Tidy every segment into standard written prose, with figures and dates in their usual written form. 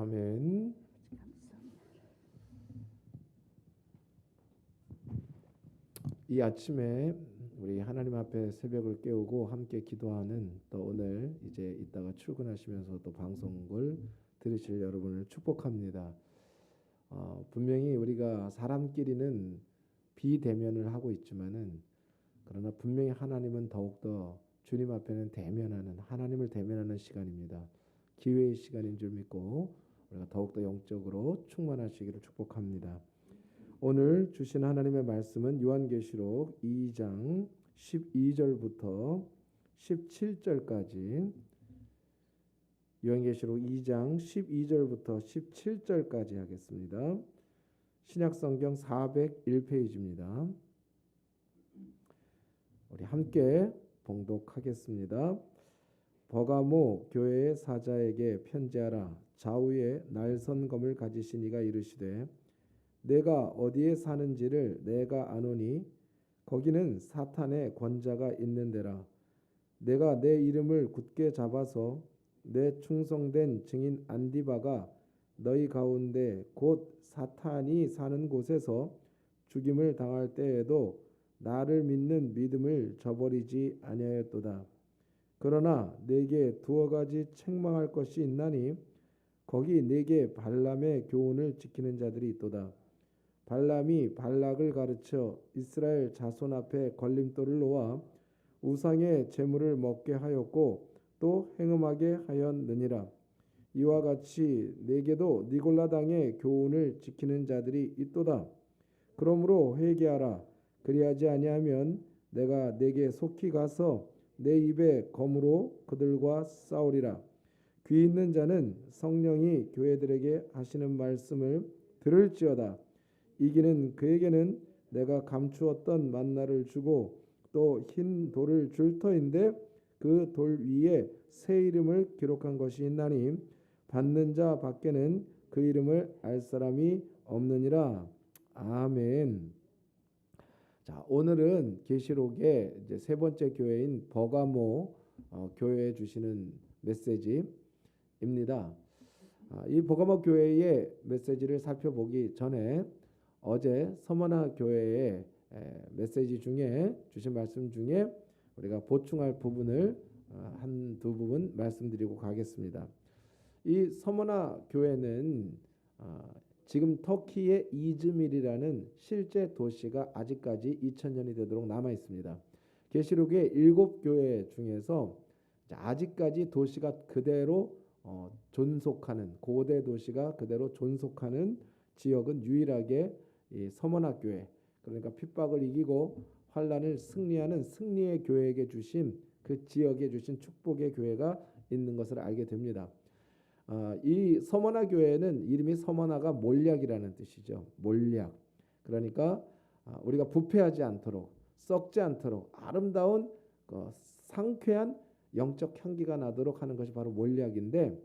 아멘. 이 아침에 우리 하나님 앞에 새벽을 깨우고 함께 기도하는 또 오늘 이제 이따가 출근하시면서 또 방송을 들으실 여러분을 축복합니다. 분명히 우리가 사람끼리는 비대면을 하고 있지만은 그러나 분명히 하나님은 더욱더 주님 앞에는 대면하는 하나님을 대면하는 시간입니다. 기회의 시간인 줄 믿고 우리가 더욱더 영적으로 충만하시기를 축복합니다. 오늘 주신 하나님의 말씀은 요한계시록 2장 12절부터 17절까지 요한계시록 2장 12절부터 17절까지 하겠습니다. 신약성경 401페이지입니다. 우리 함께 봉독하겠습니다. 버가모 교회의 사자에게 편지하라. 좌우에 날선검을 가지신 이가 이르시되 내가 어디에 사는지를 내가 아노니 거기는 사탄의 권자가 있는 데라. 내가 내 이름을 굳게 잡아서 내 충성된 증인 안디바가 너희 가운데 곧 사탄이 사는 곳에서 죽임을 당할 때에도 나를 믿는 믿음을 저버리지 아니하였도다. 그러나 내게 두어 가지 책망할 것이 있나니 거기 내게 발람의 교훈을 지키는 자들이 있도다. 발람이 발락을 가르쳐 이스라엘 자손 앞에 걸림돌을 놓아 우상의 제물을 먹게 하였고 또 행음하게 하였느니라. 이와 같이 내게도 니골라 당의 교훈을 지키는 자들이 있도다. 그러므로 회개하라. 그리하지 아니하면 내가 내게 속히 가서 내 입에 검으로 그들과 싸우리라. 귀 있는 자는 성령이 교회들에게 하시는 말씀을 들을지어다. 이기는 그에게는 내가 감추었던 만나를 주고 또 흰 돌을 줄 터인데 그 돌 위에 새 이름을 기록한 것이 있나니 받는 자 밖에는 그 이름을 알 사람이 없느니라. 아멘. 자, 오늘은 계시록의 이제 세 번째 교회인 버가모 교회에 주시는 메시지입니다. 이 버가모 교회의 메시지를 살펴보기 전에 어제 서머나 교회의 메시지 중에 주신 말씀 중에 우리가 보충할 부분을 한두 부분 말씀드리고 가겠습니다. 이 서머나 교회는 지금 터키의 이즈밀이라는 실제 도시가 아직까지 2000년이 되도록 남아 있습니다. 계시록의 7교회 중에서 아직까지 도시가 그대로 존속하는 고대 도시가 그대로 존속하는 지역은 유일하게 이 서머나 교회, 그러니까 핍박을 이기고 환란을 승리하는 승리의 교회에게 주신 그 지역에 주신 축복의 교회가 있는 것을 알게 됩니다. 이 서머나 교회는 이름이 서머나가 몰약이라는 뜻이죠. 몰약. 그러니까 우리가 부패하지 않도록 썩지 않도록 아름다운 상쾌한 영적 향기가 나도록 하는 것이 바로 몰약인데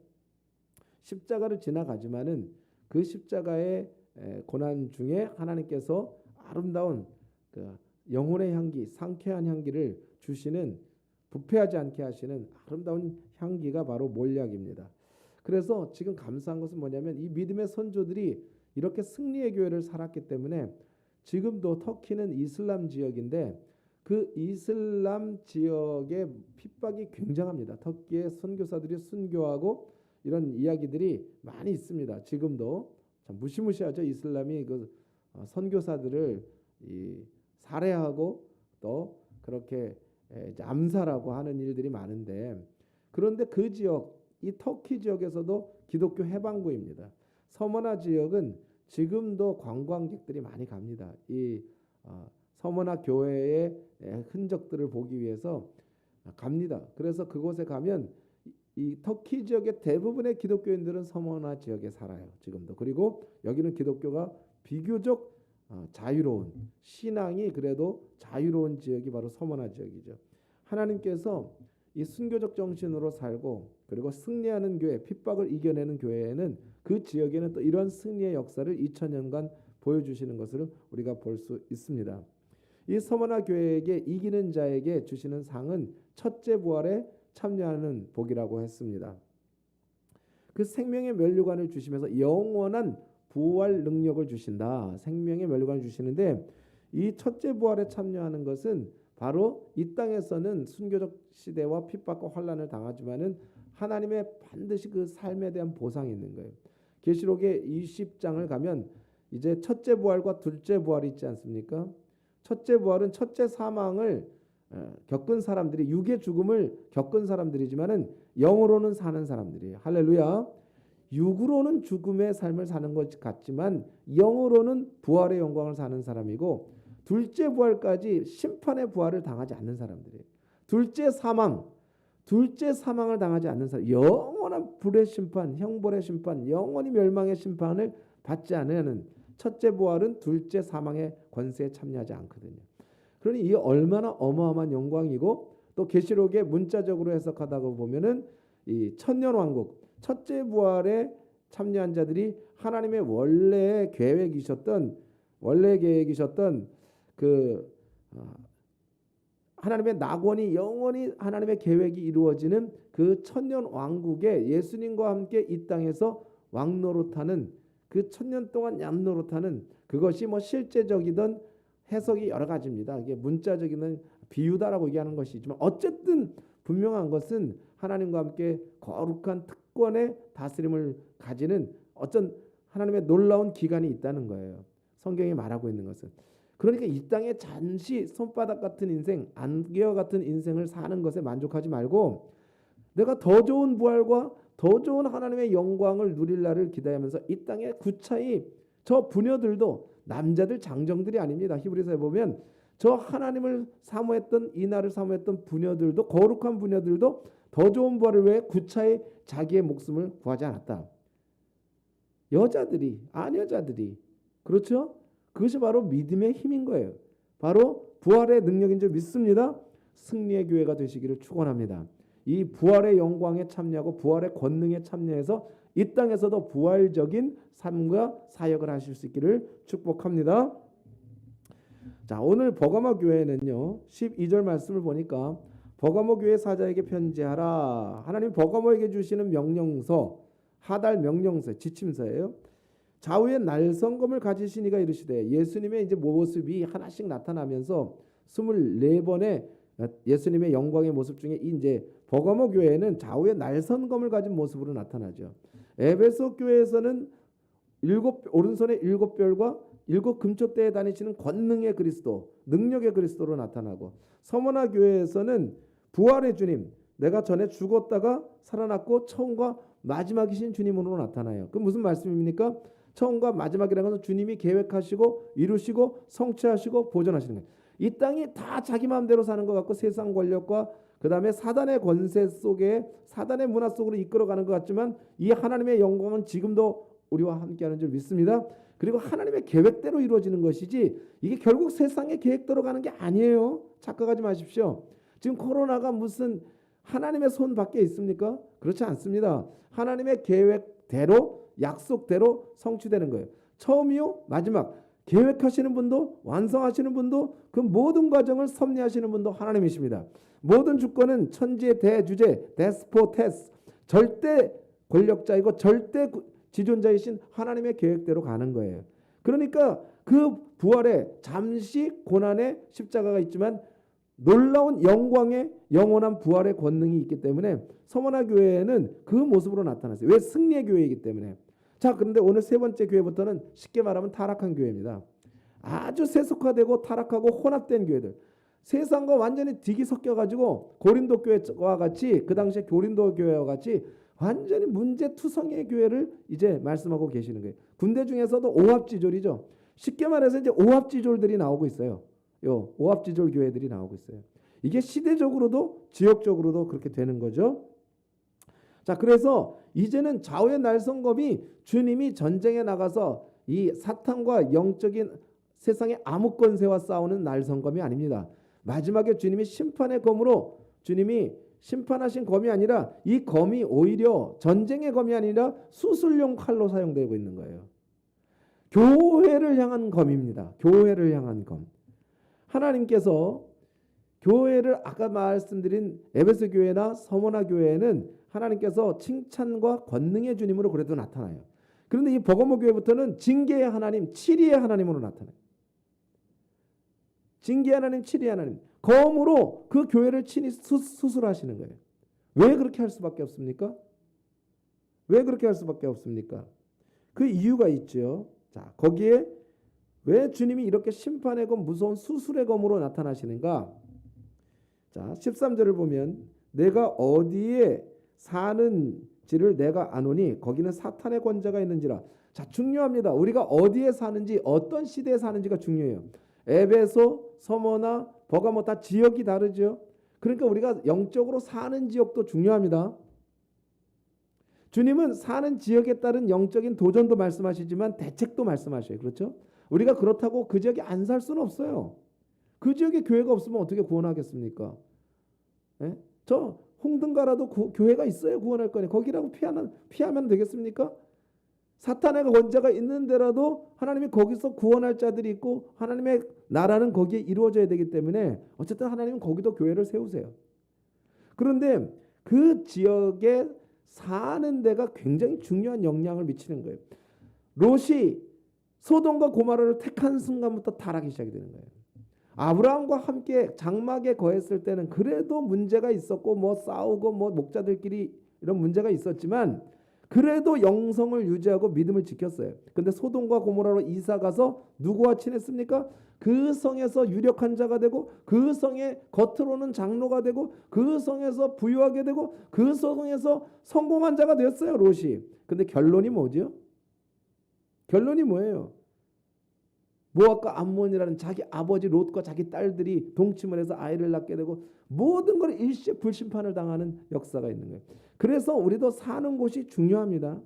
십자가를 지나가지만은 그 십자가의 고난 중에 하나님께서 아름다운 그 영혼의 향기, 상쾌한 향기를 주시는 부패하지 않게 하시는 아름다운 향기가 바로 몰약입니다. 그래서 지금 감사한 것은 뭐냐면 이 믿음의 선조들이 이렇게 승리의 교회를 살았기 때문에 지금도 터키는 이슬람 지역인데 그 이슬람 지역의 핍박이 굉장합니다. 터키의 선교사들이 순교하고 이런 이야기들이 많이 있습니다. 지금도 참 무시무시하죠. 이슬람이 그 선교사들을 살해하고 또 그렇게 암살하고 하는 일들이 많은데 그런데 그 지역 이 터키 지역에서도 기독교 해방구입니다. 서머나 지역은 지금도 관광객들이 많이 갑니다. 이 서머나 교회의 흔적들을 보기 위해서 갑니다. 그래서 그곳에 가면 이 터키 지역의 대부분의 기독교인들은 서머나 지역에 살아요. 지금도. 그리고 여기는 기독교가 비교적 자유로운 신앙이 그래도 자유로운 지역이 바로 서머나 지역이죠. 하나님께서 이 순교적 정신으로 살고 그리고 승리하는 교회, 핍박을 이겨내는 교회에는 그 지역에는 또 이런 승리의 역사를 2000년간 보여주시는 것을 우리가 볼 수 있습니다. 이 서머나 교회에게 이기는 자에게 주시는 상은 첫째 부활에 참여하는 복이라고 했습니다. 그 생명의 면류관을 주시면서 영원한 부활 능력을 주신다. 생명의 면류관을 주시는데 이 첫째 부활에 참여하는 것은 바로 이 땅에서는 순교적 시대와 핍박과 환난을 당하지만은 하나님의 반드시 그 삶에 대한 보상이 있는 거예요. 계시록의 20장을 가면 이제 첫째 부활과 둘째 부활이 있지 않습니까? 첫째 부활은 첫째 사망을 겪은 사람들이 육의 죽음을 겪은 사람들이지만은 영으로는 사는 사람들이에요. 할렐루야. 육으로는 죽음의 삶을 사는 것 같지만 영으로는 부활의 영광을 사는 사람이고 둘째 부활까지 심판의 부활을 당하지 않는 사람들이에요. 둘째 사망을 당하지 않는 사람, 영원한 불의 심판, 형벌의 심판, 영원히 멸망의 심판을 받지 않는 첫째 부활은 둘째 사망의 권세에 참여하지 않거든요. 그러니 이 얼마나 어마어마한 영광이고 또 계시록에 문자적으로 해석하다가 보면은 이 천년 왕국 첫째 부활에 참여한 자들이 하나님의 원래 계획이셨던 그 하나님의 낙원이 영원히 하나님의 계획이 이루어지는 그 천년 왕국에 예수님과 함께 이 땅에서 왕노릇하는 그 천년 동안 얌노릇하는 그것이 뭐 실제적이든 해석이 여러 가지입니다. 이게 문자적인 비유다라고 얘기하는 것이지만 어쨌든 분명한 것은 하나님과 함께 거룩한 특권의 다스림을 가지는 어떤 하나님의 놀라운 기간이 있다는 거예요. 성경이 말하고 있는 것은. 그러니까 이 땅에 잠시 손바닥 같은 인생, 안개와 같은 인생을 사는 것에 만족하지 말고 내가 더 좋은 부활과 더 좋은 하나님의 영광을 누릴 날을 기대하면서 이 땅에 구차히 저 부녀들도 남자들 장정들이 아닙니다. 히브리서에 보면 저 하나님을 사모했던 이 날을 사모했던 부녀들도 거룩한 부녀들도 더 좋은 부활을 위해 구차히 자기의 목숨을 구하지 않았다. 여자들이 아녀자들이 그렇죠? 그것이 바로 믿음의 힘인 거예요. 바로 부활의 능력인 줄 믿습니다. 승리의 교회가 되시기를 축원합니다. 이 부활의 영광에 참여하고 부활의 권능에 참여해서 이 땅에서도 부활적인 삶과 사역을 하실 수 있기를 축복합니다. 자, 오늘 버가모 교회는요. 12절 말씀을 보니까 버가모 교회 사자에게 편지하라. 하나님 버가모에게 주시는 명령서, 하달 명령서, 지침서예요. 좌우에 날성검을 가지신 이가 이르시되 예수님의 이제 모습이 하나씩 나타나면서 24번의 예수님의 영광의 모습 중에 이제 버가모 교회는 좌우에 날성검을 가진 모습으로 나타나죠. 에베소 교회에서는 오른손에 7별과 7 금초대에 다니시는 권능의 그리스도, 능력의 그리스도로 나타나고 서머나 교회에서는 부활의 주님, 내가 전에 죽었다가 살아났고 처음과 마지막이신 주님으로 나타나요. 그 무슨 말씀입니까? 처음과 마지막이라는 것은 주님이 계획하시고 이루시고 성취하시고 보존하시는 거예요. 이 땅이 다 자기 마음대로 사는 것 같고 세상 권력과 그 다음에 사단의 권세 속에 사단의 문화 속으로 이끌어가는 것 같지만 이 하나님의 영광은 지금도 우리와 함께하는 줄 믿습니다. 그리고 하나님의 계획대로 이루어지는 것이지 이게 결국 세상의 계획대로 가는 게 아니에요. 착각하지 마십시오. 지금 코로나가 무슨 하나님의 손 밖에 있습니까? 그렇지 않습니다. 하나님의 계획대로 약속대로 성취되는 거예요. 처음이요 마지막 계획하시는 분도 완성하시는 분도 그 모든 과정을 섭리하시는 분도 하나님이십니다. 모든 주권은 천지의 대주제 데스포테스 절대 권력자이고 절대 지존자이신 하나님의 계획대로 가는 거예요. 그러니까 그 부활에 잠시 고난의 십자가가 있지만 놀라운 영광의 영원한 부활의 권능이 있기 때문에 서머나 교회에는 그 모습으로 나타났어요. 왜? 승리의 교회이기 때문에. 자, 그런데 오늘 세 번째 교회부터는 쉽게 말하면 타락한 교회입니다. 아주 세속화되고 타락하고 혼합된 교회들. 세상과 완전히 뒷이 섞여가지고 고린도 교회와 같이 그 당시에 고린도 교회와 같이 완전히 문제투성이의 교회를 이제 말씀하고 계시는 거예요. 군대 중에서도 오합지졸이죠. 쉽게 말해서 이제 오합지졸들이 나오고 있어요. 요 오합지졸 교회들이 나오고 있어요. 이게 시대적으로도 지역적으로도 그렇게 되는 거죠. 자, 그래서 이제는 좌우의 날성검이 주님이 전쟁에 나가서 이 사탄과 영적인 세상의 암흑 권세와 싸우는 날성검이 아닙니다. 마지막에 주님이 심판의 검으로 주님이 심판하신 검이 아니라 이 검이 오히려 전쟁의 검이 아니라 수술용 칼로 사용되고 있는 거예요. 교회를 향한 검입니다. 교회를 향한 검. 하나님께서 교회를 아까 말씀드린 에베소 교회나 서머나 교회는 하나님께서 칭찬과 권능의 주님으로 그래도 나타나요. 그런데 이 버가모 교회부터는 징계의 하나님, 치리의 하나님으로 나타나요. 징계의 하나님, 치리의 하나님. 검으로 그 교회를 친히 수술하시는 거예요. 왜 그렇게 할 수밖에 없습니까? 왜 그렇게 할 수밖에 없습니까? 그 이유가 있죠. 자, 거기에 왜 주님이 이렇게 심판의 검, 무서운 수술의 검으로 나타나시는가? 자, 13절을 보면 내가 어디에 사는지를 내가 아노니 거기는 사탄의 권자가 있는지라. 자, 중요합니다. 우리가 어디에 사는지, 어떤 시대에 사는지가 중요해요. 에베소, 서머나, 버가모 다 지역이 다르죠. 그러니까 우리가 영적으로 사는 지역도 중요합니다. 주님은 사는 지역에 따른 영적인 도전도 말씀하시지만 대책도 말씀하셔요. 그렇죠? 우리가 그렇다고 그 지역에 안 살 수는 없어요. 그 지역에 교회가 없으면 어떻게 구원하겠습니까? 예? 저 홍등가라도 교회가 있어야 구원할 거니 거기라고 피하면 되겠습니까? 사탄의 권자가 있는 데라도 하나님이 거기서 구원할 자들이 있고 하나님의 나라는 거기에 이루어져야 되기 때문에 어쨌든 하나님은 거기도 교회를 세우세요. 그런데 그 지역에 사는 데가 굉장히 중요한 영향을 미치는 거예요. 롯이 소돔과 고모라를 택한 순간부터 타락이 시작이 되는 거예요. 아브라함과 함께 장막에 거했을 때는 그래도 문제가 있었고 뭐 싸우고 뭐 목자들끼리 이런 문제가 있었지만 그래도 영성을 유지하고 믿음을 지켰어요. 근데 소돔과 고모라로 이사 가서 누구와 친했습니까? 그 성에서 유력한 자가 되고 그 성의 겉으로는 장로가 되고 그 성에서 부유하게 되고 그 성에서 성공한 자가 되었어요, 롯이. 근데 결론이 뭐죠? 결론이 뭐예요? 모압과 암몬이라는 자기 아버지 롯과 자기 딸들이 동침을 해서 아이를 낳게 되고 모든 걸 일시에 불심판을 당하는 역사가 있는 거예요. 그래서 우리도 사는 곳이 중요합니다.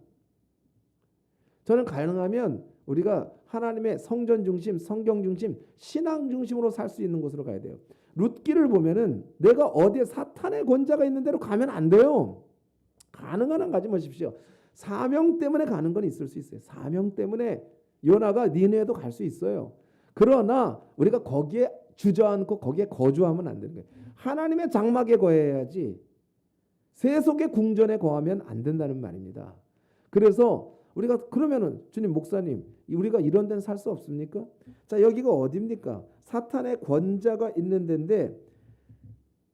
저는 가능하면 우리가 하나님의 성전 중심, 성경 중심, 신앙 중심으로 살 수 있는 곳으로 가야 돼요. 룻기를 보면은 내가 어디에 사탄의 권자가 있는 데로 가면 안 돼요. 가능한 한 가지 마십시오. 사명 때문에 가는 건 있을 수 있어요. 사명 때문에 요나가 니느웨도 갈 수 있어요. 그러나 우리가 거기에 주저앉고 거기에 거주하면 안 되는 거예요. 하나님의 장막에 거해야지 세속의 궁전에 거하면 안 된다는 말입니다. 그래서 우리가 그러면은 주님 목사님 우리가 이런 데는 살 수 없습니까? 자, 여기가 어디입니까? 사탄의 권자가 있는 데인데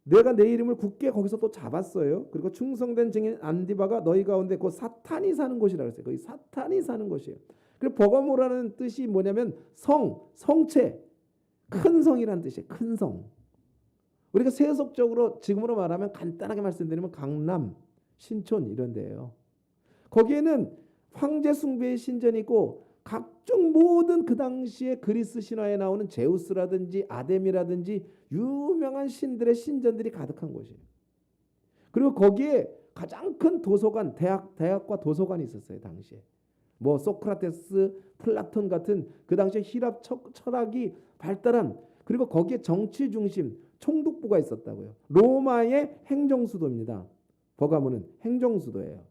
내가 내 이름을 굳게 거기서 또 잡았어요. 그리고 충성된 증인 안디바가 너희 가운데 그 사탄이 사는 곳이라고 했어요. 거기 사탄이 사는 곳이에요. 그리고 버가모라는 뜻이 뭐냐면 성체, 큰 성이라는 뜻이에요. 큰 성. 우리가 세속적으로 지금으로 말하면 간단하게 말씀드리면 강남, 신촌 이런 데예요. 거기에는 황제 숭배의 신전이 있고 각종 모든 그 당시에 그리스 신화에 나오는 제우스라든지 아데미라든지 유명한 신들의 신전들이 가득한 곳이에요. 그리고 거기에 가장 큰 도서관, 대학과 도서관이 있었어요. 당시에. 뭐 소크라테스, 플라톤 같은 그 당시에 히랍 철학이 발달한 그리고 거기에 정치 중심, 총독부가 있었다고요. 로마의 행정수도입니다. 버가모는 행정수도예요.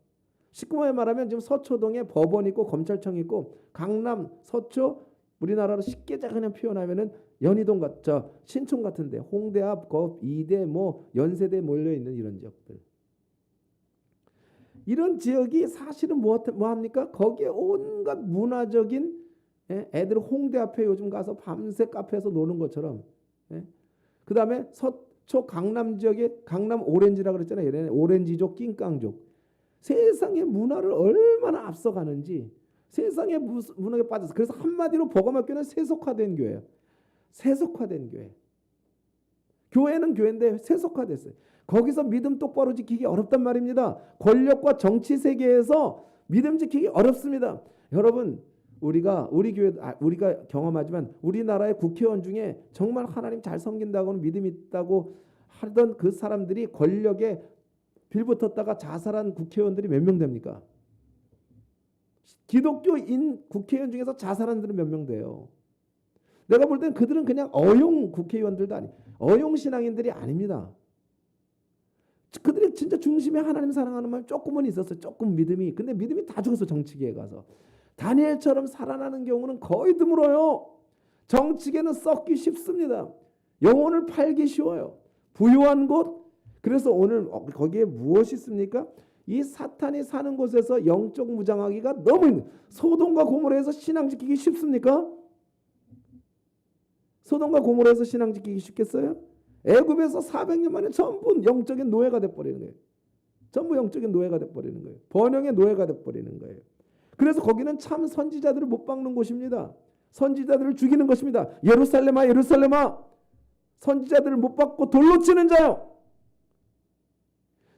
19번에 말하면 지금 서초동에 법원 있고 검찰청 있고 강남, 서초 우리나라로 쉽게 그냥 표현하면은 연희동 신촌 같은데 홍대 앞, 이대 뭐 연세대 몰려 있는 이런 지역들. 이런 지역이 사실은 뭐 합니까? 거기에 온갖 문화적인 애들 홍대 앞에 요즘 가서 밤새 카페에서 노는 것처럼 그 다음에 서초 강남 지역에 강남 오렌지라고 그랬잖아요. 얘네 오렌지족, 낑깡족. 세상의 문화를 얼마나 앞서가는지 세상의 문화에 빠져서 그래서 한마디로 버가모 교회는 세속화된 교회예요. 세속화된 교회. 교회는 교회인데 세속화됐어요. 거기서 믿음 똑바로 지키기 어렵단 말입니다. 권력과 정치 세계에서 믿음 지키기 어렵습니다. 여러분 우리 교회 우리가 경험하지만 우리나라의 국회의원 중에 정말 하나님 잘 섬긴다고는 믿음이 있다고 하던 그 사람들이 권력에 빌붙었다가 자살한 국회의원들이 몇 명 됩니까? 기독교인 국회의원 중에서 자살한 들은 몇 명 돼요. 내가 볼 땐 그들은 그냥 어용 국회의원들도 어용 신앙인들이 아닙니다. 그들이 진짜 중심에 하나님 사랑하는 마음 조금은 있었어요. 조금 믿음이. 근데 믿음이 다 죽었어. 정치계에 가서. 다니엘처럼 살아나는 경우는 거의 드물어요. 정치계는 썩기 쉽습니다. 영혼을 팔기 쉬워요. 부유한 곳. 그래서 오늘 거기에 무엇이 있습니까? 이 사탄이 사는 곳에서 영적 무장하기가 너무 힘들어요. 소돔과 고모라에서 신앙 지키기 쉽습니까? 소돔과 고모라에서 신앙 지키기 쉽겠어요? 애굽에서 400년 만에 전부 영적인 노예가 돼버리는 거예요. 전부 영적인 노예가 돼버리는 거예요. 번영의 노예가 돼버리는 거예요. 그래서 거기는 참 선지자들을 못 박는 곳입니다. 선지자들을 죽이는 것입니다. 예루살렘아 예루살렘아 선지자들을 못 박고 돌로 치는 자요.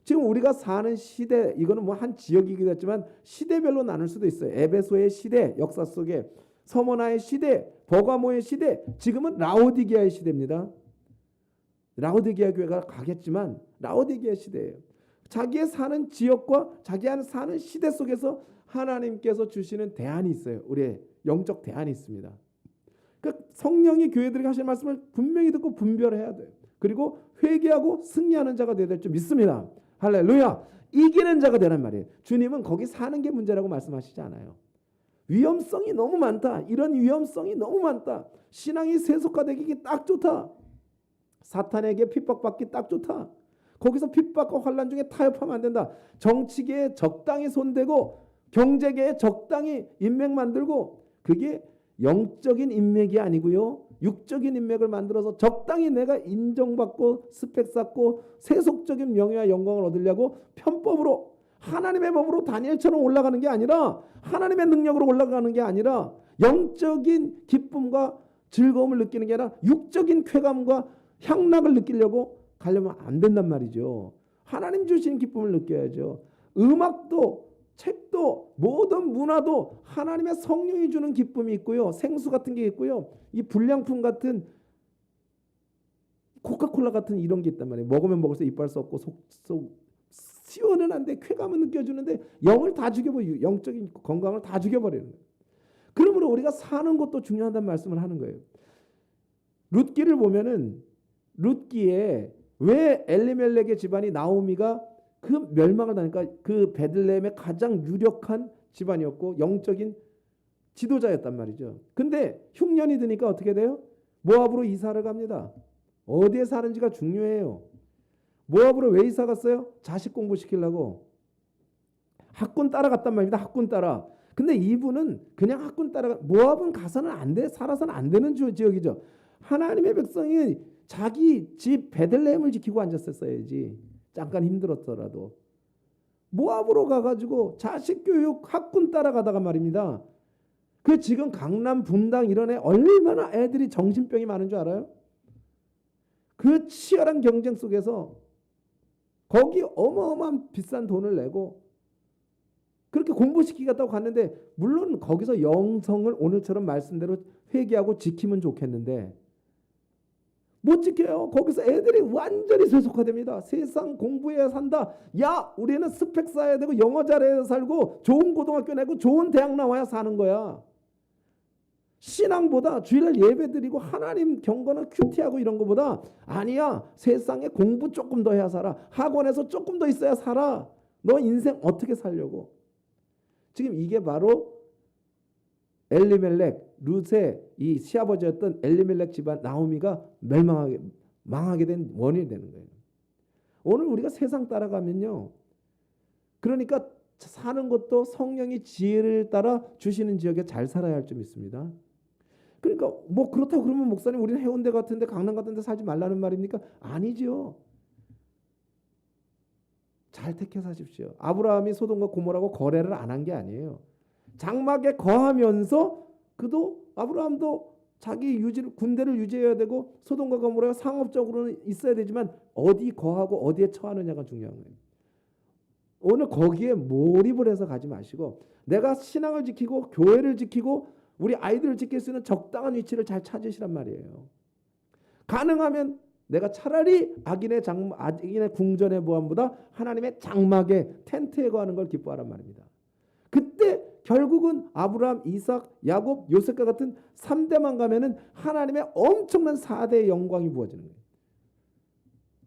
지금 우리가 사는 시대, 이거는 뭐 한 지역이기도 했지만 시대별로 나눌 수도 있어요. 에베소의 시대, 역사 속에 서머나의 시대, 버가모의 시대, 지금은 라오디게아의 시대입니다. 라오디게아 교회가 가겠지만 라오디게아 시대예요. 자기의 사는 지역과 자기 사는 시대 속에서 하나님께서 주시는 대안이 있어요. 우리의 영적 대안이 있습니다. 그러니까 성령이 교회들에게 하시는 말씀을 분명히 듣고 분별해야 돼요. 그리고 회개하고 승리하는 자가 되어야 될 줄 믿습니다. 할렐루야. 이기는 자가 되란 말이에요. 주님은 거기 사는 게 문제라고 말씀하시지 않아요. 위험성이 너무 많다. 이런 위험성이 너무 많다. 신앙이 세속화되기 딱 좋다. 사탄에게 핍박받기 딱 좋다. 거기서 핍박과 환난 중에 타협하면 안 된다. 정치계에 적당히 손대고 경제계에 적당히 인맥 만들고, 그게 영적인 인맥이 아니고요. 육적인 인맥을 만들어서 적당히 내가 인정받고 스펙 쌓고 세속적인 명예와 영광을 얻으려고 편법으로 하나님의 법으로 다니엘처럼 올라가는 게 아니라, 하나님의 능력으로 올라가는 게 아니라 영적인 기쁨과 즐거움을 느끼는 게 아니라 육적인 쾌감과 향락을 느끼려고 가려면 안 된단 말이죠. 하나님 주신 기쁨을 느껴야죠. 음악도 책도 모든 문화도 하나님의 성령이 주는 기쁨이 있고요. 생수 같은 게 있고요. 이 불량품 같은 코카콜라 같은 이런 게 있단 말이에요. 먹으면 먹을수록 이빨 썩고 속 시원은 한데 쾌감은 느껴주는데 영을 다 죽여버리고 영적인 건강을 다 죽여버리는 거예요. 그러므로 우리가 사는 것도 중요하다는 말씀을 하는 거예요. 룻기를 보면은 룻기에 왜 엘리멜렉의 집안이 나오미가 그 멸망을 당하니까 그 베들레헴의 가장 유력한 집안이었고 영적인 지도자였단 말이죠. 근데 흉년이 드니까 어떻게 돼요? 모압으로 이사를 갑니다. 어디에 사는지가 중요해요. 모압으로 왜 이사 갔어요? 자식 공부시키려고. 학군 따라갔단 말입니다. 학군 따라. 근데 이분은 그냥 학군 따라가, 모압은 가서는 안 돼, 살아서는 안 되는 지역이죠. 하나님의 백성이 자기 집 베들레헴을 지키고 앉았었어야지. 잠깐 힘들었더라도. 모압으로 가가지고 자식 교육 학군 따라가다가 말입니다. 그 지금 강남 분당 이런 애 얼마나 애들이 정신병이 많은 줄 알아요? 그 치열한 경쟁 속에서 거기 어마어마한 비싼 돈을 내고 그렇게 공부시키겠다고 갔는데, 물론 거기서 영성을 오늘처럼 말씀대로 회개하고 지키면 좋겠는데 못 지켜요. 거기서 애들이 완전히 세속화됩니다. 세상 공부해야 산다. 야, 우리는 스펙 쌓아야 되고 영어 잘해야 살고 좋은 고등학교 내고 좋은 대학 나와야 사는 거야. 신앙보다 주일날 예배 드리고 하나님 경건한 큐티하고 이런 거보다, 아니야, 세상에 공부 조금 더 해야 살아. 학원에서 조금 더 있어야 살아. 너 인생 어떻게 살려고. 지금 이게 바로 엘리멜렉, 룻의 이 시아버지였던 엘리멜렉 집안 나오미가 망하게 된 원인이 되는 거예요. 오늘 우리가 세상 따라가면요, 그러니까 사는 것도 성령이 지혜를 따라 주시는 지역에 잘 살아야 할 점 있습니다. 그러니까 뭐 그렇다고 그러면 목사님 우리는 해운대 같은데 강남 같은데 살지 말라는 말입니까? 아니죠. 잘 택해 사십시오. 아브라함이 소돔과 고모라고 거래를 안 한 게 아니에요. 장막에 거하면서 그도 아브라함도 자기 군대를 유지해야 되고 소돔과 고모라가 상업적으로는 있어야 되지만 어디 거하고 어디에 처하느냐가 중요한 거예요. 오늘 거기에 몰입을 해서 가지 마시고 내가 신앙을 지키고 교회를 지키고 우리 아이들을 지킬 수 있는 적당한 위치를 잘 찾으시란 말이에요. 가능하면 내가 차라리 악인의 궁전의 보안보다 하나님의 장막에 텐트에 거하는 걸 기뻐하란 말입니다. 그때 결국은 아브라함, 이삭, 야곱, 요셉과 같은 3대만 가면은 하나님의 엄청난 4대의 영광이 부어지는 거예요.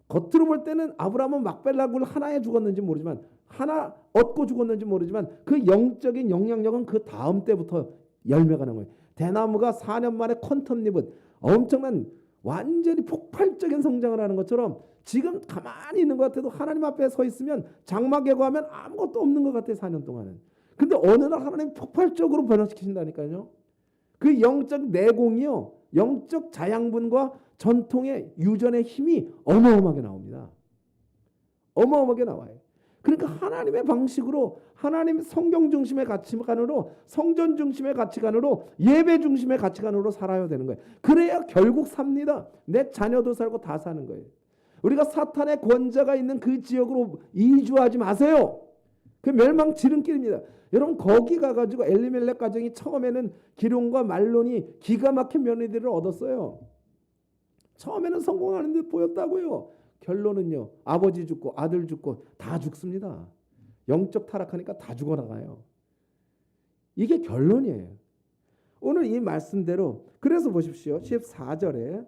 겉으로 볼 때는 아브라함은 막벨라굴 하나에 죽었는지 모르지만, 하나 얻고 죽었는지 모르지만 그 영적인 영향력은 그 다음 때부터 열매가 나는 거예요. 대나무가 4년 만에 퀀텀 립은 엄청난 완전히 폭발적인 성장을 하는 것처럼 지금 가만히 있는 것 같아도 하나님 앞에 서 있으면 장막 예고하면 아무것도 없는 것 같아요. 4년 동안은. 근데 어느 날 하나님 폭발적으로 변화시키신다니까요. 그 영적 내공이요, 영적 자양분과 전통의 유전의 힘이 어마어마하게 나옵니다. 어마어마하게 나와요. 그러니까 하나님의 방식으로, 하나님 성경 중심의 가치관으로, 성전 중심의 가치관으로, 예배 중심의 가치관으로 살아야 되는 거예요. 그래야 결국 삽니다. 내 자녀도 살고 다 사는 거예요. 우리가 사탄의 권자가 있는 그 지역으로 이주하지 마세요. 그 멸망 지름길입니다. 여러분 거기 가가지고 엘리멜렉 가정이 처음에는 기론과 말론이 기가 막힌 며느리들을 얻었어요. 처음에는 성공하는 듯 보였다고요. 결론은요, 아버지 죽고 아들 죽고 다 죽습니다. 영적 타락하니까 다 죽어나가요. 이게 결론이에요. 오늘 이 말씀대로, 그래서 보십시오. 14절에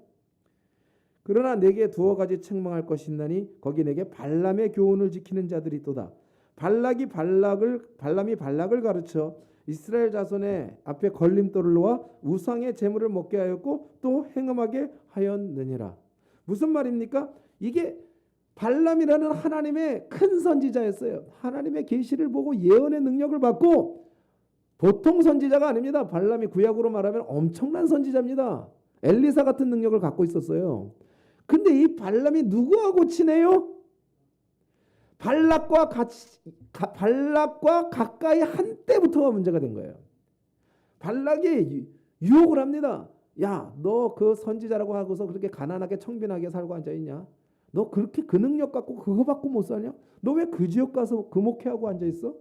그러나 내게 두어 가지 책망할 것이 있나니 거기 내게 발람의 교훈을 지키는 자들이 있도다. 발람이 발락을 가르쳐 이스라엘 자손의 앞에 걸림돌을 놓아 우상의 제물을 먹게 하였고 또 행음하게 하였느니라. 무슨 말입니까? 이게 발람이라는 하나님의 큰 선지자였어요. 하나님의 계시를 보고 예언의 능력을 받고, 보통 선지자가 아닙니다. 발람이 구약으로 말하면 엄청난 선지자입니다. 엘리사 같은 능력을 갖고 있었어요. 근데 이 발람이 누구하고 친해요? 발락과 가까이 한때부터가 문제가 된 거예요. 발락이 유혹을 합니다. 야, 너 그 선지자라고 하고서 그렇게 가난하게 청빈하게 살고 앉아있냐? 너 그렇게 그 능력 갖고 그거 받고 못 사냐? 너 왜 그 지역 가서 그 목회하고 앉아있어?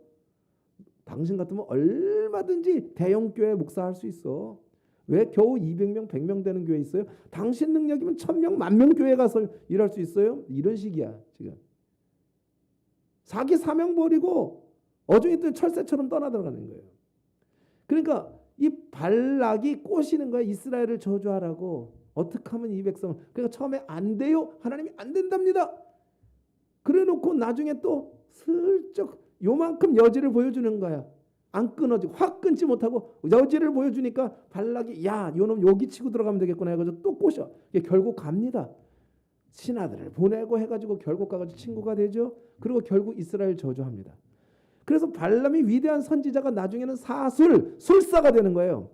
당신 같으면 얼마든지 대형교회 목사할 수 있어. 왜 겨우 200명, 100명 되는 교회 있어요? 당신 능력이면 1000명, 10,000명 교회 가서 일할 수 있어요? 이런 식이야 지금. 자기 사명 버리고 어중이 뜬 철새처럼 떠나들어가는 거예요. 그러니까 이 발락이 꼬시는 거야. 이스라엘을 저주하라고. 어떻게 하면 이 백성을. 그러니까 처음에 안 돼요. 하나님이 안 된답니다. 그래 놓고 나중에 또 슬쩍 요만큼 여지를 보여주는 거야. 안 끊어지고 확 끊지 못하고 여지를 보여주니까 발락이 야, 요놈 여기 치고 들어가면 되겠구나 해가지고 또 꼬셔. 이게 결국 갑니다. 신하들을 보내고 해가지고 결국 가가지고 친구가 되죠. 그리고 결국 이스라엘 저주합니다. 그래서 발람이 위대한 선지자가 나중에는 술사가 되는 거예요.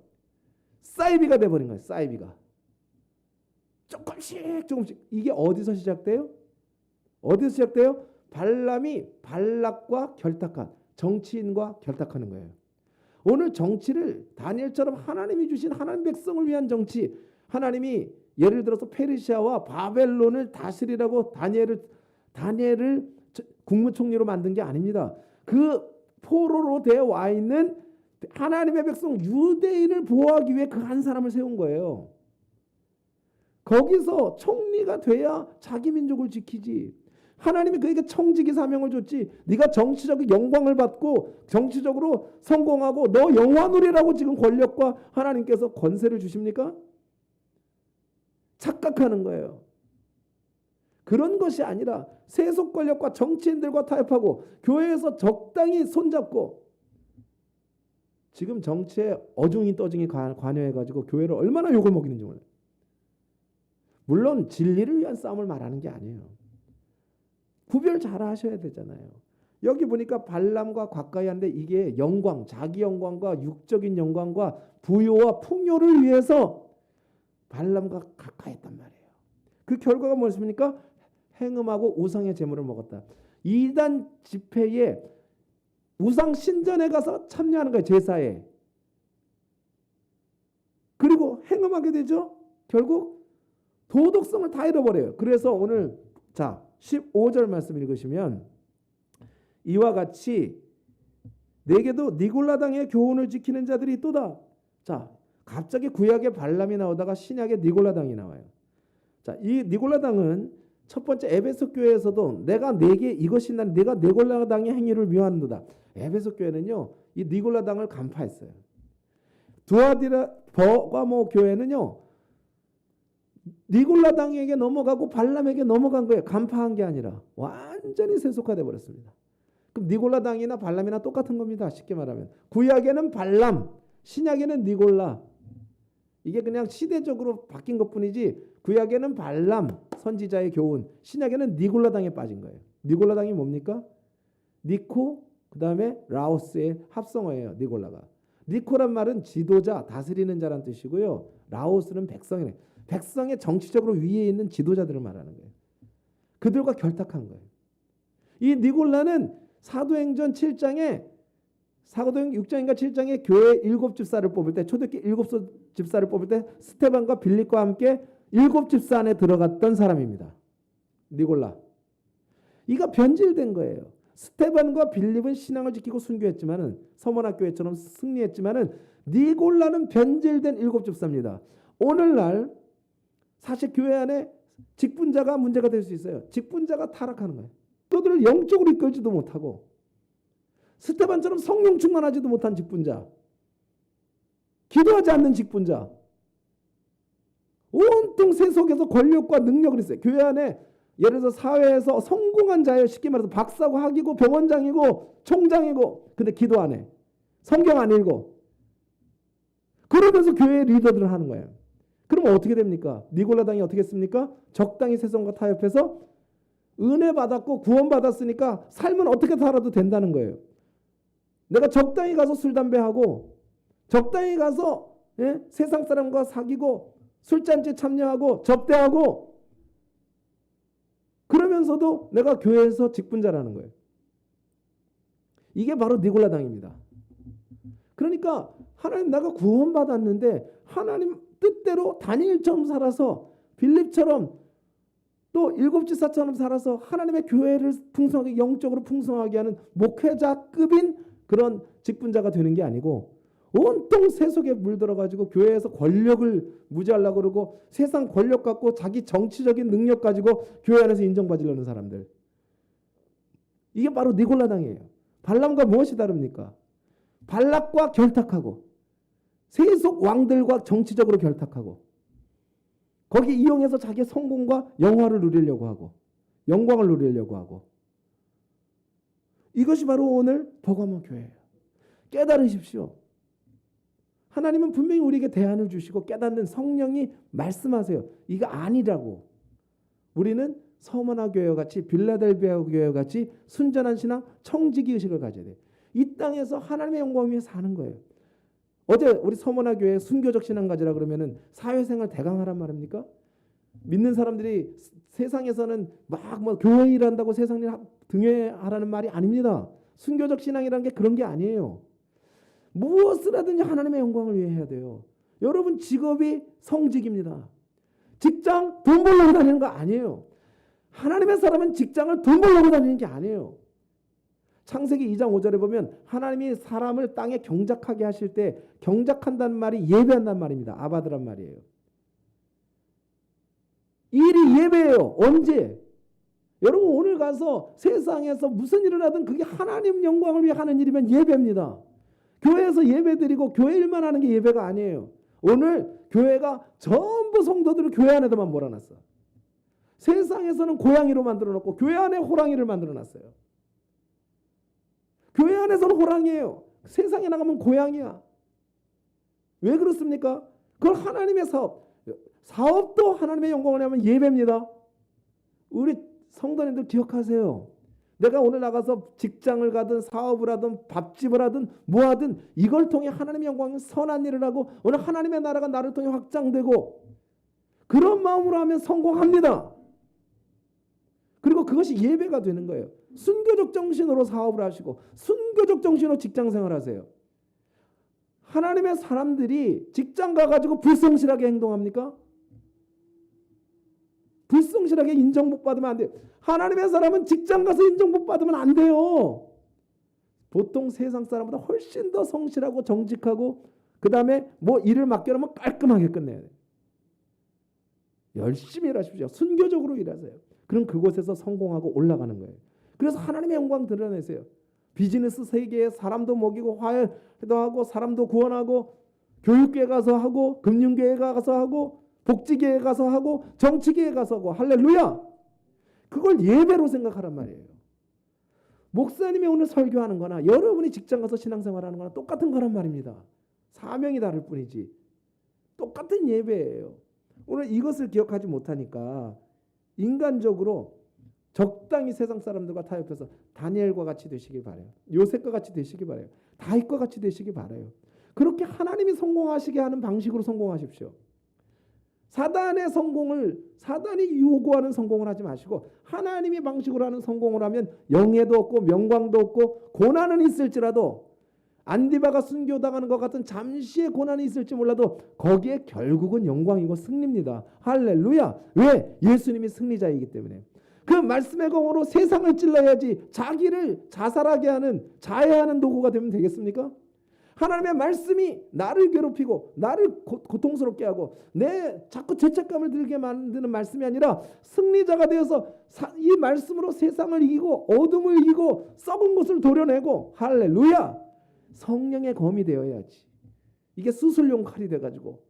사이비가 돼버린 거예요. 사이비가. 조금씩. 이게 어디서 시작돼요? 어디서 시작돼요? 발람이 발락과 결탁한, 정치인과 결탁하는 거예요. 오늘 정치를 다니엘처럼 하나님이 주신 하나님 백성을 위한 정치, 하나님이 예를 들어서 페르시아와 바벨론을 다스리라고 다니엘을 국무총리로 만든 게 아닙니다. 그 포로로 되어 와 있는 하나님의 백성 유대인을 보호하기 위해 그 한 사람을 세운 거예요. 거기서 총리가 돼야 자기 민족을 지키지. 하나님이 그에게 청지기 사명을 줬지. 네가 정치적 영광을 받고 정치적으로 성공하고 너 영화 누리라고 지금 권력과 하나님께서 권세를 주십니까? 착각하는 거예요. 그런 것이 아니라 세속 권력과 정치인들과 타협하고 교회에서 적당히 손잡고, 지금 정치에 어중이 떠중이 관여해가지고 교회를 얼마나 욕을 먹이는지 몰라요. 물론 진리를 위한 싸움을 말하는 게 아니에요. 구별 잘 하셔야 되잖아요. 여기 보니까 발람과 가까이 하는데 이게 영광, 자기 영광과 육적인 영광과 부요와 풍요를 위해서 발람과 가까이 했단 말이에요. 그 결과가 무엇입니까? 행음하고 우상의 제물을 먹었다. 이단 집회에 우상 신전에 가서 참여하는 거예요. 제사에. 그리고 행음하게 되죠. 결국 도덕성을 다 잃어버려요. 그래서 오늘 15절 말씀 읽으시면 이와 같이 내게도 니골라당의 교훈을 지키는 자들이 있도다. 자, 갑자기 구약의 발람이 나오다가 신약의 니골라당이 나와요. 자, 이 니골라당은 첫 번째 에베소 교회에서도 내게 이것이 난 내가 니골라당의 행위를 미워하는도다. 에베소 교회는요, 이 니골라당을 간파했어요. 두아디라 버가모 교회는요, 니골라당에게 넘어가고 발람에게 넘어간 거예요. 간파한 게 아니라 완전히 세속화돼 버렸습니다. 그럼 니골라당이나 발람이나 똑같은 겁니다. 쉽게 말하면 구약에는 발람, 신약에는 니골라. 이게 그냥 시대적으로 바뀐 것뿐이지 구약에는 발람 선지자의 교훈, 신약에는 니골라당에 빠진 거예요. 니골라당이 뭡니까? 니코 그다음에 라오스의 합성어예요. 니골라가. 니코란 말은 지도자, 다스리는 자란 뜻이고요. 라오스는 백성이네. 백성의 정치적으로 위에 있는 지도자들을 말하는 거예요. 그들과 결탁한 거예요. 이 니골라는 사도행전 7장에 사도행전 6장인가 7장에 교회 7집사를 뽑을 때 초대교회 7집사를 뽑을 때 스테반과 빌립과 함께 7집사 안에 들어갔던 사람입니다. 니골라. 이가 변질된 거예요. 스테반과 빌립은 신앙을 지키고 순교했지만은 서머나 교회처럼 승리했지만은 니골라는 변질된 7집사입니다. 오늘날 사실 교회 안에 직분자가 문제가 될 수 있어요. 직분자가 타락하는 거예요. 그들을 영적으로 이끌지도 못하고 스테반처럼 성령 충만하지도 못한 직분자, 기도하지 않는 직분자, 온통 세속에서 권력과 능력을 있어요. 교회 안에 예를 들어서 사회에서 성공한 자예요. 쉽게 말해서 박사고 학이고 병원장이고 총장이고 근데 기도 안 해. 성경 안 읽어. 그러면서 교회 리더들을 하는 거예요. 그러면 어떻게 됩니까? 니골라당이 어떻게 했습니까? 적당히 세상과 타협해서 은혜 받았고 구원 받았으니까 삶은 어떻게 살아도 된다는 거예요. 내가 적당히 가서 술 담배하고 적당히 가서 세상 사람과 사귀고 술잔치에 참여하고 접대하고 그러면서도 내가 교회에서 직분자라는 거예요. 이게 바로 니골라당입니다. 그러니까 하나님 내가 구원받았는데 하나님 뜻대로 다니엘처럼 살아서 빌립처럼 또 7집사처럼 살아서 하나님의 교회를 풍성하게 영적으로 풍성하게 하는 목회자급인 그런 직분자가 되는 게 아니고 온통 세속에 물들어가지고 교회에서 권력을 무지하려고 그러고 세상 권력 갖고 자기 정치적인 능력 가지고 교회 안에서 인정받으려는 사람들. 이게 바로 니골라당이에요. 발람과 무엇이 다릅니까? 발락과 결탁하고 세속 왕들과 정치적으로 결탁하고 거기 이용해서 자기의 성공과 영화를 누리려고 하고 영광을 누리려고 하고 이것이 바로 오늘 버가모 교회예요. 깨달으십시오. 하나님은 분명히 우리에게 대안을 주시고 깨닫는 성령이 말씀하세요. 이거 아니라고. 우리는 서머나 교회와 같이 빌라델비아 교회와 같이 순전한 신앙 청지기 의식을 가져야 돼요. 이 땅에서 하나님의 영광 위해 사는 거예요. 어제 우리 서머나 교회 순교적 신앙 가지라 그러면은 사회생활 대강하란 말입니까? 믿는 사람들이 세상에서는 막 뭐 교회 일한다고 세상 일 등회하라는 말이 아닙니다. 순교적 신앙이라는 게 그런 게 아니에요. 무엇을 하든지 하나님의 영광을 위해 해야 돼요. 여러분 직업이 성직입니다. 직장 돈 벌려고 다니는 거 아니에요. 하나님의 사람은 직장을 돈 벌려고 다니는 게 아니에요. 창세기 2장 5절에 보면 하나님이 사람을 땅에 경작하게 하실 때 경작한다는 말이 예배한다는 말입니다. 아바드란 말이에요. 일이 예배예요. 언제? 여러분 오늘 가서 세상에서 무슨 일을 하든 그게 하나님 영광을 위해 하는 일이면 예배입니다. 교회에서 예배드리고 교회 일만 하는 게 예배가 아니에요. 오늘 교회가 전부 성도들을 교회 안에다만 몰아놨어. 세상에서는 고양이로 만들어놓고 교회 안에 호랑이를 만들어놨어요. 교회 안에서는 호랑이에요. 세상에 나가면 고양이야. 왜 그렇습니까? 그걸 하나님의 사업도 하나님의 영광을 하면 예배입니다. 우리 성도님들 기억하세요. 내가 오늘 나가서 직장을 가든 사업을 하든 밥집을 하든 뭐하든 이걸 통해 하나님의 영광 선한 일을 하고 오늘 하나님의 나라가 나를 통해 확장되고 그런 마음으로 하면 성공합니다. 그리고 그것이 예배가 되는 거예요. 순교적 정신으로 사업을 하시고 순교적 정신으로 직장생활 하세요. 하나님의 사람들이 직장 가가지고 불성실하게 행동합니까? 불성실하게 인정 못 받으면 안 돼요. 하나님의 사람은 직장 가서 인정 못 받으면 안 돼요. 보통 세상 사람보다 훨씬 더 성실하고 정직하고 그 다음에 뭐 일을 맡겨놓으면 깔끔하게 끝내야 돼요. 열심히 일하십시오. 순교적으로 일하세요. 그럼 그곳에서 성공하고 올라가는 거예요. 그래서 하나님의 영광 드러내세요. 비즈니스 세계에 사람도 먹이고 화해도 하고 사람도 구원하고 교육계에 가서 하고 금융계에 가서 하고 복지계에 가서 하고 정치계에 가서 하고 할렐루야. 그걸 예배로 생각하란 말이에요. 목사님이 오늘 설교하는 거나 여러분이 직장 가서 신앙생활하는 거나 똑같은 거란 말입니다. 사명이 다를 뿐이지. 똑같은 예배예요. 오늘 이것을 기억하지 못하니까 인간적으로 적당히 세상 사람들과 타협해서 다니엘과 같이 되시길 바라요. 요셉과 같이 되시길 바라요. 다윗과 같이 되시길 바라요. 그렇게 하나님이 성공하시게 하는 방식으로 성공하십시오. 사단의 성공을 사단이 요구하는 성공을 하지 마시고 하나님이 방식으로 하는 성공을 하면 영예도 없고 명광도 없고 고난은 있을지라도 안디바가 순교당하는 것 같은 잠시의 고난이 있을지 몰라도 거기에 결국은 영광이고 승리입니다. 할렐루야. 왜? 예수님이 승리자이기 때문에. 그 말씀의 검으로 세상을 찔러야지 자기를 자살하게 하는 자해하는 도구가 되면 되겠습니까? 하나님의 말씀이 나를 괴롭히고 나를 고통스럽게 하고 내 자꾸 죄책감을 들게 만드는 말씀이 아니라 승리자가 되어서 이 말씀으로 세상을 이기고 어둠을 이기고 썩은 것을 도려내고 할렐루야. 성령의 검이 되어야지. 이게 수술용 칼이 돼가지고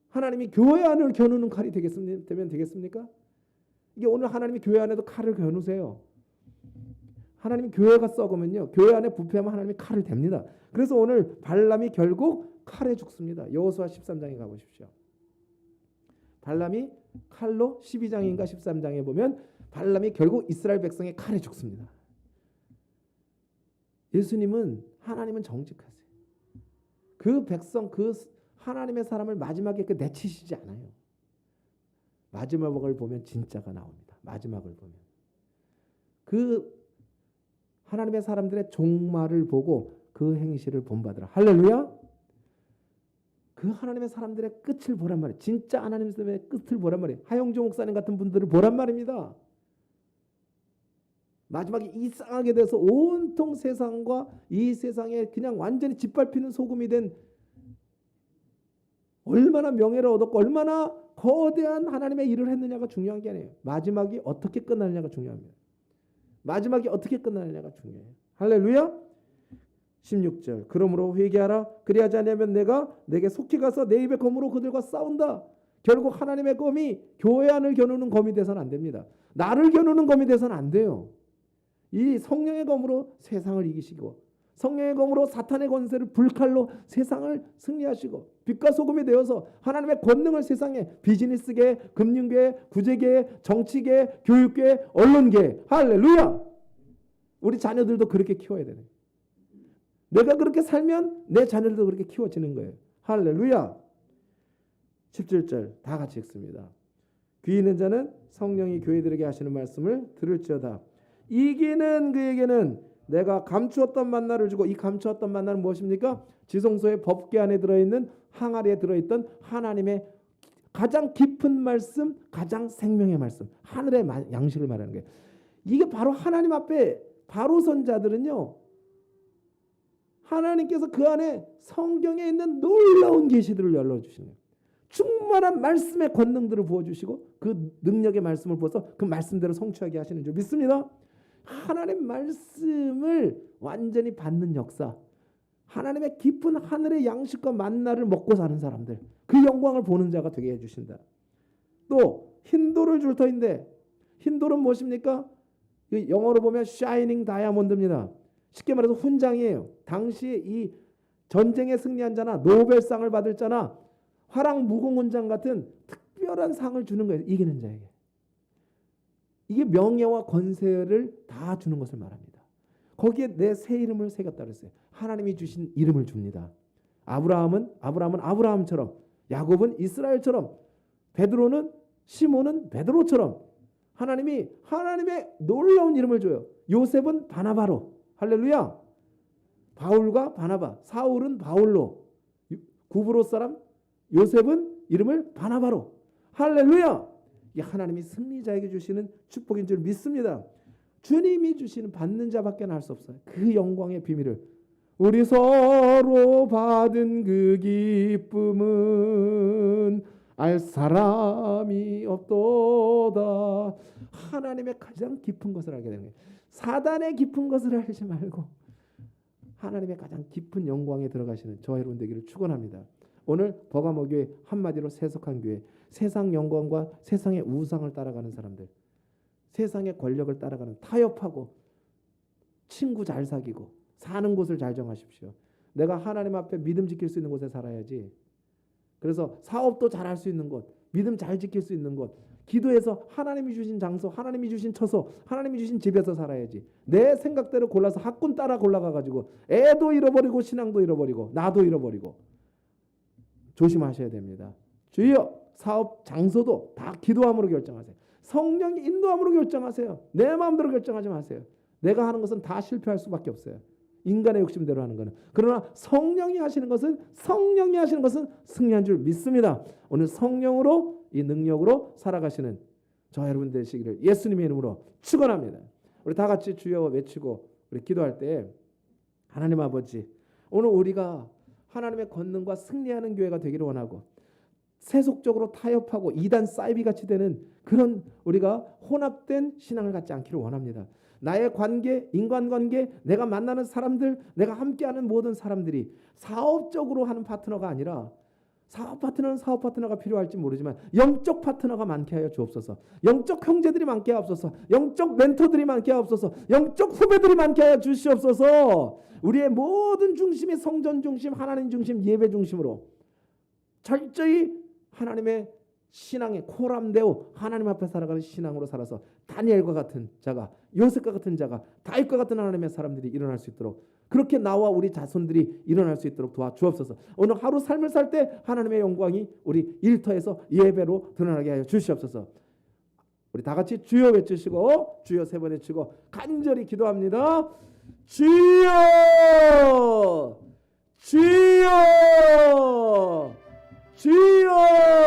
하나님이 교회 안을 겨누는 칼이 되면 되겠습니까? 이게 오늘 하나님이 교회 안에도 칼을 겨누세요. 하나님이 교회가 썩으면요, 교회 안에 부패하면 하나님이 칼을 댑니다. 그래서 오늘 발람이 결국 칼에 죽습니다. 여호수아 13장에 가보십시오. 발람이 칼로 12장인가 13장에 보면 발람이 결국 이스라엘 백성의 칼에 죽습니다. 예수님은 하나님은 정직하세요. 그 백성 그 하나님의 사람을 마지막에 내치시지 않아요. 마지막을 보면 진짜가 나옵니다. 마지막을 보면 그 하나님의 사람들의 종말을 보고 그 행실을 본받으라. 할렐루야. 그 하나님의 사람들의 끝을 보란 말이에요. 진짜 하나님의 끝을 보란 말이에요. 하용조 목사님 같은 분들을 보란 말입니다. 마지막에 이상하게 돼서 온통 세상과 이 세상에 그냥 완전히 짓밟히는 소금이 된 얼마나 명예를 얻었고 얼마나 거대한 하나님의 일을 했느냐가 중요한 게 아니에요. 마지막이 어떻게 끝나느냐가 중요합니다. 마지막이 어떻게 끝나느냐가 중요해요. 할렐루야. 16절 그러므로 회개하라. 그리하지 않으면 내가 내게 속히 가서 내 입의 검으로 그들과 싸운다. 결국 하나님의 검이 교회 안을 겨누는 검이 돼서는 안 됩니다. 나를 겨누는 검이 돼서는 안 돼요. 이 성령의 검으로 세상을 이기시고 성령의 검으로 사탄의 권세를 불칼로 세상을 승리하시고 빛과 소금이 되어서 하나님의 권능을 세상에 비즈니스계, 금융계, 구제계, 정치계, 교육계, 언론계 할렐루야. 우리 자녀들도 그렇게 키워야 되네. 내가 그렇게 살면 내 자녀들도 그렇게 키워지는 거예요. 할렐루야. 17절 다 같이 읽습니다. 귀 있는 자는 성령이 교회들에게 하시는 말씀을 들을지어다. 이기는 그에게는 내가 감추었던 만나를 주고 이 감추었던 만나는 무엇입니까? 지성소의 법궤 안에 들어있는 항아리에 들어있던 하나님의 가장 깊은 말씀, 가장 생명의 말씀, 하늘의 양식을 말하는 거예요. 이게 바로 하나님 앞에 바로 선자들은요, 하나님께서 그 안에 성경에 있는 놀라운 계시들을 열어주시는 거예요. 충만한 말씀의 권능들을 부어주시고 그 능력의 말씀을 부어서 그 말씀대로 성취하게 하시는 줄 믿습니다. 하나님 말씀을 완전히 받는 역사, 하나님의 깊은 하늘의 양식과 만나를 먹고 사는 사람들, 그 영광을 보는 자가 되게 해주신다. 또 흰돌을 줄 터인데 흰돌은 무엇입니까? 영어로 보면 샤이닝 다이아몬드입니다. 쉽게 말해서 훈장이에요. 당시에 이 전쟁에 승리한 자나 노벨상을 받을 자나 화랑 무공훈장 같은 특별한 상을 주는 거예요. 이기는 자에게. 이게 명예와 권세를 다 주는 것을 말합니다. 거기에 내 새 이름을 새겼다 그랬어요. 하나님이 주신 이름을 줍니다. 아브라함은 아브라함처럼, 야곱은 이스라엘처럼, 베드로는 시몬은 베드로처럼 하나님이 하나님의 놀라운 이름을 줘요. 요셉은 바나바로. 할렐루야. 바울과 바나바, 사울은 바울로, 구브로 사람 요셉은 이름을 바나바로. 할렐루야. 이 하나님이 승리자에게 주시는 축복인 줄 믿습니다. 주님이 주시는 받는 자밖에 할 수 없어요. 그 영광의 비밀을 우리 서로 받은 그 기쁨은 알 사람이 없도다. 하나님의 가장 깊은 것을 알게 되는 거예요. 사단의 깊은 것을 알지 말고 하나님의 가장 깊은 영광에 들어가시는 저와 여러분 되기를 축원합니다. 오늘 버가모 교회 한마디로 세속한 교회, 세상 영광과 세상의 우상을 따라가는 사람들, 세상의 권력을 따라가는 타협하고 친구 잘 사귀고 사는 곳을 잘 정하십시오. 내가 하나님 앞에 믿음 지킬 수 있는 곳에 살아야지. 그래서 사업도 잘할 수 있는 곳, 믿음 잘 지킬 수 있는 곳, 기도해서 하나님이 주신 장소, 하나님이 주신 처소, 하나님이 주신 집에서 살아야지. 내 생각대로 골라서 학군 따라 골라가가지고 애도 잃어버리고 신앙도 잃어버리고 나도 잃어버리고 조심하셔야 됩니다. 주여, 사업 장소도 다 기도함으로 결정하세요. 성령이 인도함으로 결정하세요. 내 마음대로 결정하지 마세요. 내가 하는 것은 다 실패할 수밖에 없어요. 인간의 욕심대로 하는 거는. 그러나 성령이 하시는 것은 승리한 줄 믿습니다. 오늘 성령으로 이 능력으로 살아가시는 저 여러분 되시기를 예수님의 이름으로 축원합니다. 우리 다 같이 주여 외치고 우리 기도할 때 하나님 아버지, 오늘 우리가 하나님의 권능과 승리하는 교회가 되기를 원하고 세속적으로 타협하고 이단 사이비 같이 되는 그런 우리가 혼합된 신앙을 갖지 않기를 원합니다. 나의 관계, 인간관계, 내가 만나는 사람들, 내가 함께하는 모든 사람들이 사업적으로 하는 파트너가 아니라 사업 파트너는 사업 파트너가 필요할지 모르지만 영적 파트너가 많게 하여 주옵소서. 영적 형제들이 많게 하옵소서. 영적 멘토들이 많게 하옵소서. 영적 후배들이 많게 하여 주시옵소서. 우리의 모든 중심이 성전 중심, 하나님 중심, 예배 중심으로 철저히 하나님의 신앙의 코람데오 하나님 앞에 살아가는 신앙으로 살아서 다니엘과 같은 자가, 요셉과 같은 자가, 다윗과 같은 하나님의 사람들이 일어날 수 있도록, 그렇게 나와 우리 자손들이 일어날 수 있도록 도와주옵소서. 오늘 하루 삶을 살 때 하나님의 영광이 우리 일터에서 예배로 드러나게 하여 주시옵소서. 우리 다 같이 주여 외치시고 주여 세 번 외치고 간절히 기도합니다. 주여, 주여, 주여.